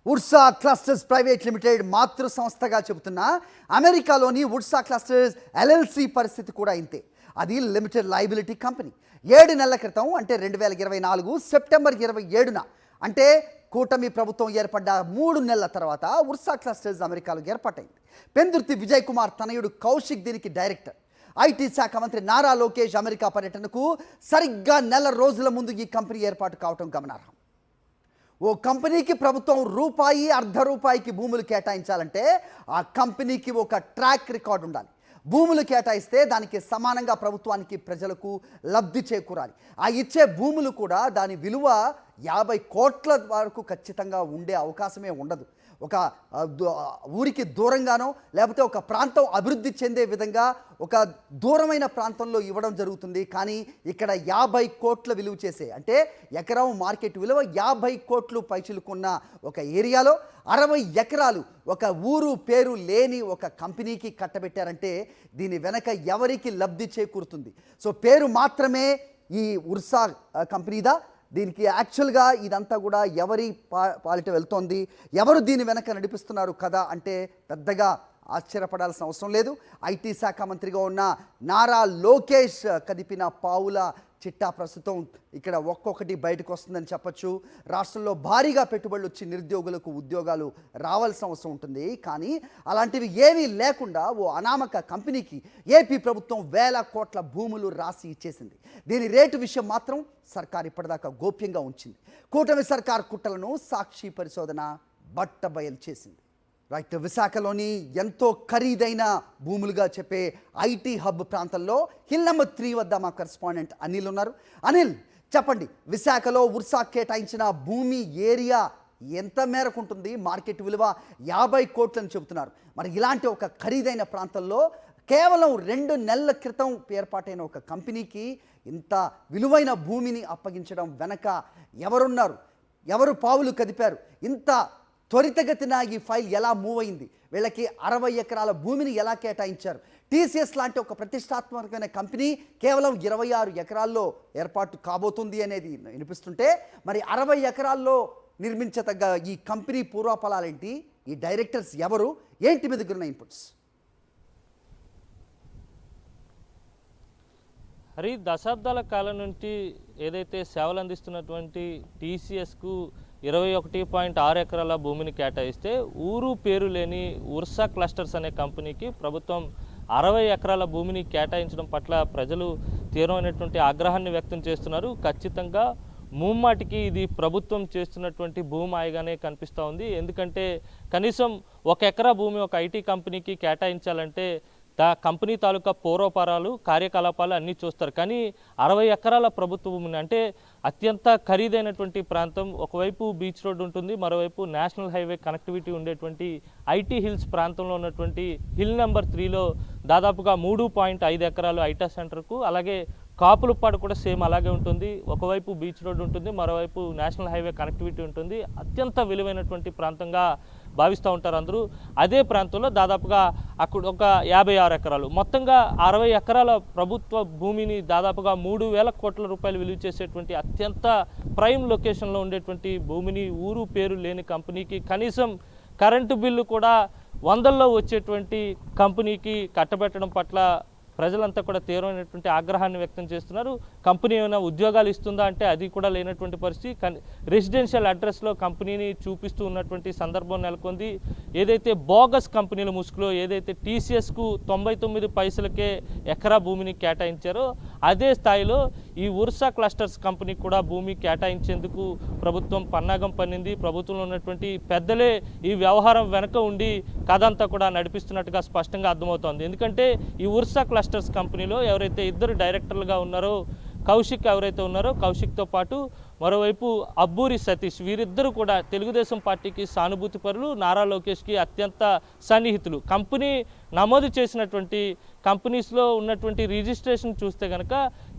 వుడ్సా clusters private limited మాతృ సంస్థగా చెబుతున్న అమెరికాలోని వుడ్సా క్లస్టర్స్ ఎల్ఎల్సి పరిస్థితి కూడా ఇంతే. అది లిమిటెడ్ లయబిలిటీ కంపెనీ. 7 నెలల క్రితం అంటే 2024 సెప్టెంబర్ 27న అంటే కూటమి ప్రభుత్వం ఏర్పడ్డ 3 నెలల తర్వాత వుడ్సా క్లస్టర్స్ అమెరికాలో ఏర్పాటైంది. పెందుర్తి విజయ్ కుమార్ తనయుడు కౌశిక్ దీనికి డైరెక్టర్. ఐటీ శాఖ మంత్రి నారా లోకేష్ అమెరికా పర్యటనకు సరిగ్గా నెల రోజుల ముందు ఈ కంపెనీ ఏర్పాటు కావటం గమనార్హం. ఓ కంపెనీకి ప్రభుత్వం రూపాయి అర్ధ రూపాయికి భూములు కేటాయించాలంటే ఆ కంపెనీకి ఒక ట్రాక్ రికార్డు ఉండాలి. భూములు కేటాయిస్తే దానికి సమానంగా ప్రభుత్వానికి ప్రజలకు లబ్ధి చేకూరాలి. ఆ ఇచ్చే భూములు కూడా దాని విలువ 50 కోట్ల వరకు ఖచ్చితంగా ఉండే అవకాశమే ఉండదు. ఒక ఊరికి దూరంగానో లేకపోతే ఒక ప్రాంతం అభివృద్ధి చెందే విధంగా ఒక దూరమైన ప్రాంతంలో ఇవ్వడం జరుగుతుంది. కానీ ఇక్కడ 50 కోట్ల విలువ చేసే అంటే ఎకరం మార్కెట్ విలువ 50 కోట్లు పైచిలుకున్న ఒక ఏరియాలో 60 ఎకరాలు ఒక ఊరు పేరు లేని ఒక కంపెనీకి కట్టబెట్టారంటే దీని వెనక ఎవరికి లబ్ధి చేకూరుతుంది? సో పేరు మాత్రమే ఈ వుడ్సా కంపెనీదా? దీనికి యాక్చువల్గా ఇదంతా కూడా ఎవరి పాలిట వెళ్తోంది, ఎవరు దీని వెనక నడిపిస్తున్నారు కదా అంటే పెద్దగా ఆశ్చర్యపడాల్సిన అవసరం లేదు. ఐటీ శాఖ మంత్రిగా ఉన్న నారా లోకేష్ కదిపిన పావుల చిట్టా ప్రస్తుతం ఇక్కడ ఒక్కొక్కటి బయటకు వస్తుందని చెప్పచ్చు. రాష్ట్రంలో భారీగా పెట్టుబడులు వచ్చి నిరుద్యోగులకు ఉద్యోగాలు రావాల్సిన అవసరం ఉంటుంది. కానీ అలాంటివి ఏమీ లేకుండా ఓ అనామక కంపెనీకి ఏపీ ప్రభుత్వం 1000 కోట్ల భూములు రాసి ఇచ్చేసింది. దీని రేటు విషయం మాత్రం సర్కార్ ఇప్పటిదాకా గోప్యంగా ఉంచింది. కూటమి సర్కార్ కుట్రలను సాక్షి పరిశోధన బట్టబయలు చేసింది. రైట్, విశాఖలోని ఎంతో ఖరీదైన భూములుగా చెప్పే ఐటీ హబ్ ప్రాంతంలో హిల్ నెంబర్ 3 వద్ద మా కరెస్పాండెంట్ అనిల్ ఉన్నారు. అనిల్, చెప్పండి, విశాఖలో వుడ్సా కేటాయించిన భూమి ఏరియా ఎంత మేరకు ఉంటుంది? మార్కెట్ విలువ 50 కోట్లని చెబుతున్నారు. మరి ఇలాంటి ఒక ఖరీదైన ప్రాంతంలో కేవలం 2 నెలల క్రితం ఏర్పాటైన ఒక కంపెనీకి ఇంత విలువైన భూమిని అప్పగించడం వెనక ఎవరున్నారు? ఎవరు పావులు కదిపారు? ఇంత త్వరితగతిన ఈ ఫైల్ ఎలా మూవ్ అయింది? వీళ్ళకి 60 ఎకరాల భూమిని ఎలా కేటాయించారు? టీసీఎస్ లాంటి ఒక ప్రతిష్టాత్మకమైన కంపెనీ కేవలం 26 ఎకరాల్లో ఏర్పాటు కాబోతుంది అనేది వినిపిస్తుంటే మరి 60 ఎకరాల్లో నిర్మించదగ్గ ఈ కంపెనీ పూర్వఫలాలేంటి? ఈ డైరెక్టర్స్ ఎవరు? ఏంటి మీ దగ్గర ఉన్న ఇన్పుట్స్? హరి, దశాబ్దాల కాలం నుండి ఏదైతే సేవలు అందిస్తున్నటువంటి టీసీఎస్కు 21.6 ఎకరాల భూమిని కేటాయిస్తే ఊరు పేరు లేని వుడ్సా క్లస్టర్స్ అనే కంపెనీకి ప్రభుత్వం 60 ఎకరాల భూమిని కేటాయించడం పట్ల ప్రజలు తీవ్రమైనటువంటి ఆగ్రహాన్ని వ్యక్తం చేస్తున్నారు. ఖచ్చితంగా ముమ్మాటికి ఇది ప్రభుత్వం చేస్తున్నటువంటి భూమాయిగానే కనిపిస్తూ ఉంది. ఎందుకంటే కనీసం 1 ఎకరా భూమి ఒక ఐటీ కంపెనీకి కేటాయించాలంటే కంపెనీ తాలూకా పూర్వపరాలు కార్యకలాపాలు అన్నీ చూస్తారు. కానీ 60 ఎకరాల ప్రభుత్వ భూమిని అంటే అత్యంత ఖరీదైనటువంటి ప్రాంతం, ఒకవైపు బీచ్ రోడ్ ఉంటుంది, మరోవైపు నేషనల్ హైవే కనెక్టివిటీ ఉండేటువంటి ఐటీ హిల్స్ ప్రాంతంలో ఉన్నటువంటి హిల్ నెంబర్ 3లో దాదాపుగా 3.5 ఎకరాలు ఐటీ సెంటర్కు, అలాగే కాపులపాడు కూడా సేమ్ అలాగే ఉంటుంది. ఒకవైపు బీచ్ రోడ్ ఉంటుంది, మరోవైపు నేషనల్ హైవే కనెక్టివిటీ ఉంటుంది. అత్యంత విలువైనటువంటి ప్రాంతంగా భావిస్తూ ఉంటారు అందరూ. అదే ప్రాంతంలో దాదాపుగా అక్కడ ఒక 56 ఎకరాలు, మొత్తంగా 60 ఎకరాల ప్రభుత్వ భూమిని దాదాపుగా 3,000 కోట్ల రూపాయలు విలువ చేసేటువంటి అత్యంత ప్రైమ్ లొకేషన్లో ఉండేటువంటి భూమిని ఊరు పేరు లేని కంపెనీకి, కనీసం కరెంటు బిల్లు కూడా 100ల్లో వచ్చేటువంటి కంపెనీకి కట్టబెట్టడం పట్ల ప్రజలంతా కూడా తీవ్రమైనటువంటి ఆగ్రహాన్ని వ్యక్తం చేస్తున్నారు. కంపెనీ ఏమైనా ఉద్యోగాలు ఇస్తుందా అంటే అది కూడా లేనటువంటి పరిస్థితి. రెసిడెన్షియల్ అడ్రస్లో కంపెనీని చూపిస్తూ ఉన్నటువంటి సందర్భం నెలకొంది. ఏదైతే బోగస్ కంపెనీల ముసుగులో ఏదైతే టీసీఎస్కు 99 పైసలకే ఎకరా భూమిని కేటాయించారో అదే స్థాయిలో ఈ వుడ్సా క్లస్టర్స్ కంపెనీకి కూడా భూమి కేటాయించేందుకు ప్రభుత్వం పన్నాగం పన్నింది. ప్రభుత్వంలో ఉన్నటువంటి పెద్దలే ఈ వ్యవహారం వెనక ఉండి కథంతా కూడా నడిపిస్తున్నట్టుగా స్పష్టంగా అర్థమవుతోంది. ఎందుకంటే ఈ వుడ్సా క్లస్టర్స్ కంపెనీలో ఎవరైతే 2 డైరెక్టర్లుగా ఉన్నారో, కౌశిక్ ఎవరైతే ఉన్నారో, కౌశిక్తో పాటు మరోవైపు అబ్బూరి సతీష్, వీరిద్దరూ కూడా తెలుగుదేశం పార్టీకి సానుభూతి పరులు, నారా లోకేష్కి అత్యంత సన్నిహితులు. కంపెనీ నమోదు చేసినటువంటి కంపెనీస్లో ఉన్నటువంటి రిజిస్ట్రేషన్ చూస్తే కనుక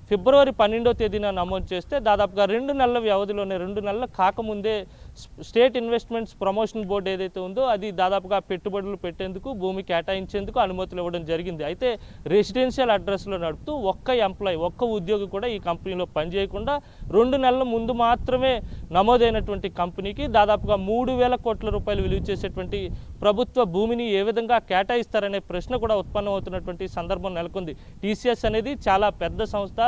ఫిబ్రవరి 12వ తేదీన నమోదు చేస్తే దాదాపుగా 2 నెలల వ్యవధిలోనే, 2 నెలలు కాకముందే స్టేట్ ఇన్వెస్ట్మెంట్స్ ప్రమోషన్ బోర్డు ఏదైతే ఉందో అది దాదాపుగా పెట్టుబడులు పెట్టేందుకు భూమి కేటాయించేందుకు అనుమతులు ఇవ్వడం జరిగింది. అయితే రెసిడెన్షియల్ అడ్రస్లో నడుపుతూ ఒక్క ఉద్యోగి కూడా ఈ కంపెనీలో పనిచేయకుండా 2 నెలల ముందు మాత్రమే నమోదైనటువంటి కంపెనీకి దాదాపుగా 3,000 కోట్ల రూపాయలు విలువ చేసేటువంటి ప్రభుత్వ భూమిని ఏ విధంగా కేటాయిస్తారనే ప్రశ్న కూడా ఉత్పన్నమవుతున్నటువంటి సందర్భం నెలకొంది. టీసీఎస్ అనేది చాలా పెద్ద సంస్థ,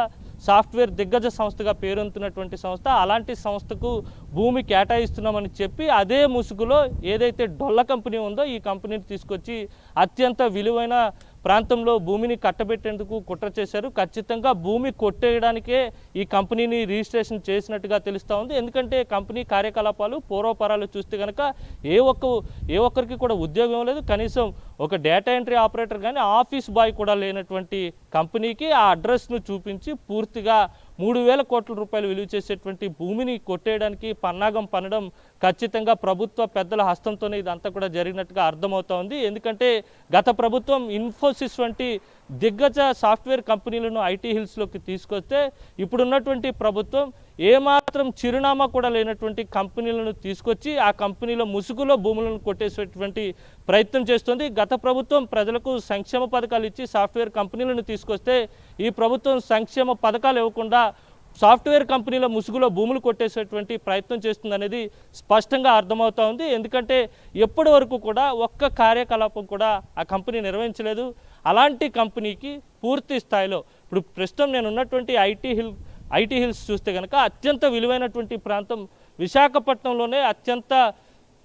సాఫ్ట్వేర్ దిగ్గజ సంస్థగా పేరొందుతున్నటువంటి సంస్థ. అలాంటి సంస్థకు భూమి కేటాయిస్తున్నామని చెప్పి అదే ముసుగులో ఏదైతే డొల్ల కంపెనీ ఉందో ఈ కంపెనీని తీసుకొచ్చి అత్యంత విలువైన ప్రాంతంలో భూమిని కట్టబెట్టేందుకు కుట్ర చేశారు. ఖచ్చితంగా భూమి కొట్టేయడానికే ఈ కంపెనీని రిజిస్ట్రేషన్ చేసినట్టుగా తెలుస్తూ ఉంది. ఎందుకంటే కంపెనీ కార్యకలాపాలు పూర్వపరాలు చూస్తే కనుక ఏ ఒక్కరికి కూడా ఉద్యోగం లేదు. కనీసం ఒక డేటా ఎంట్రీ ఆపరేటర్ కానీ ఆఫీస్ బాయ్ కూడా లేనటువంటి కంపెనీకి ఆ అడ్రస్ను చూపించి పూర్తిగా 3,000 కోట్ల రూపాయలు విలువ చేసేటువంటి భూమిని కొట్టేయడానికి పన్నాగం పనడం ఖచ్చితంగా ప్రభుత్వ పెద్దల హస్తంతోనే ఇదంతా కూడా జరిగినట్టుగా అర్థమవుతా ఉంది. ఎందుకంటే గత ప్రభుత్వం ఇన్ఫోసిస్ వంటి దిగ్గజ సాఫ్ట్వేర్ కంపెనీలను ఐటీ హిల్స్లోకి తీసుకొస్తే ఇప్పుడున్నటువంటి ప్రభుత్వం ఏమాత్రం చిరునామా కూడా లేనటువంటి కంపెనీలను తీసుకొచ్చి ఆ కంపెనీల ముసుగులో భూములను కొట్టేసేటువంటి ప్రయత్నం చేస్తుంది. గత ప్రభుత్వం ప్రజలకు సంక్షేమ పథకాలు ఇచ్చి సాఫ్ట్వేర్ కంపెనీలను తీసుకొస్తే ఈ ప్రభుత్వం సంక్షేమ పథకాలు ఇవ్వకుండా సాఫ్ట్వేర్ కంపెనీల ముసుగులో భూములు కొట్టేసేటువంటి ప్రయత్నం చేస్తుందనేది స్పష్టంగా అర్థమవుతా ఉంది. ఎందుకంటే ఎప్పటి వరకు కూడా ఒక్క కార్యకలాపం కూడా ఆ కంపెనీ నిర్వహించలేదు. అలాంటి కంపెనీకి పూర్తి స్థాయిలో ఇప్పుడు ప్రస్తుతం నేను ఉన్నటువంటి ఐటీ హిల్స్ చూస్తే కనుక అత్యంత విలువైనటువంటి ప్రాంతం విశాఖపట్నంలోనే అత్యంత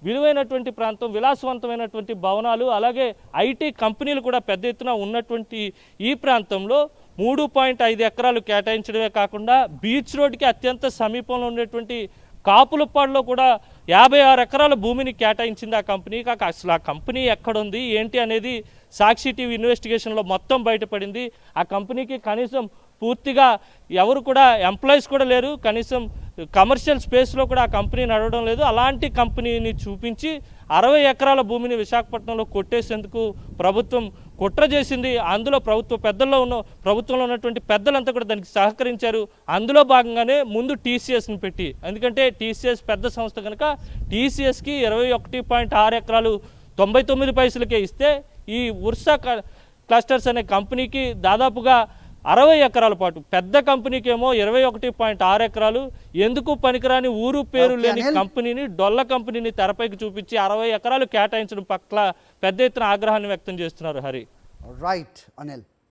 విలువైనటువంటి ప్రాంతం, విలాసవంతమైనటువంటి భవనాలు, అలాగే ఐటీ కంపెనీలు కూడా పెద్ద ఎత్తున ఉన్నటువంటి ఈ ప్రాంతంలో 3.5 ఎకరాలు కేటాయించడమే కాకుండా బీచ్ రోడ్డుకి అత్యంత సమీపంలో ఉండేటువంటి కాపులపాడులో కూడా 56 ఎకరాల భూమిని కేటాయించింది ఆ కంపెనీ. కాక అసలు ఆ కంపెనీ ఎక్కడుంది ఏంటి అనేది సాక్షి టీవీ ఇన్వెస్టిగేషన్లో మొత్తం బయటపడింది. ఆ కంపెనీకి కనీసం పూర్తిగా ఎవరు కూడా ఎంప్లాయీస్ కూడా లేరు, కనీసం కమర్షియల్ స్పేస్లో కూడా ఆ కంపెనీ నడవడం లేదు. అలాంటి కంపెనీని చూపించి 60 ఎకరాల భూమిని విశాఖపట్నంలో కొట్టేసేందుకు ప్రభుత్వం కుట్ర చేసింది. అందులో ప్రభుత్వంలో ఉన్నటువంటి పెద్దలంతా కూడా దానికి సహకరించారు. అందులో భాగంగానే ముందు టీసీఎస్ని పెట్టి, ఎందుకంటే టీసీఎస్ పెద్ద సంస్థ కనుక టీసీఎస్కి 21.6 ఎకరాలు 99 పైసలకే ఇస్తే ఈ ఉర్సా క్లస్టర్స్ అనే కంపెనీకి దాదాపుగా 60 ఎకరాల పాటు, పెద్ద కంపెనీకి ఏమో 21.6 ఎకరాలు. ఎందుకు పనికిరాని ఊరు పేరు లేని కంపెనీని, డొల్ల కంపెనీని తెరపైకి చూపించి 60 ఎకరాలు కేటాయించడం పట్ల పెద్ద ఎత్తున ఆగ్రహాన్ని వ్యక్తం చేస్తున్నారు హరి. రైట్ అనిల్.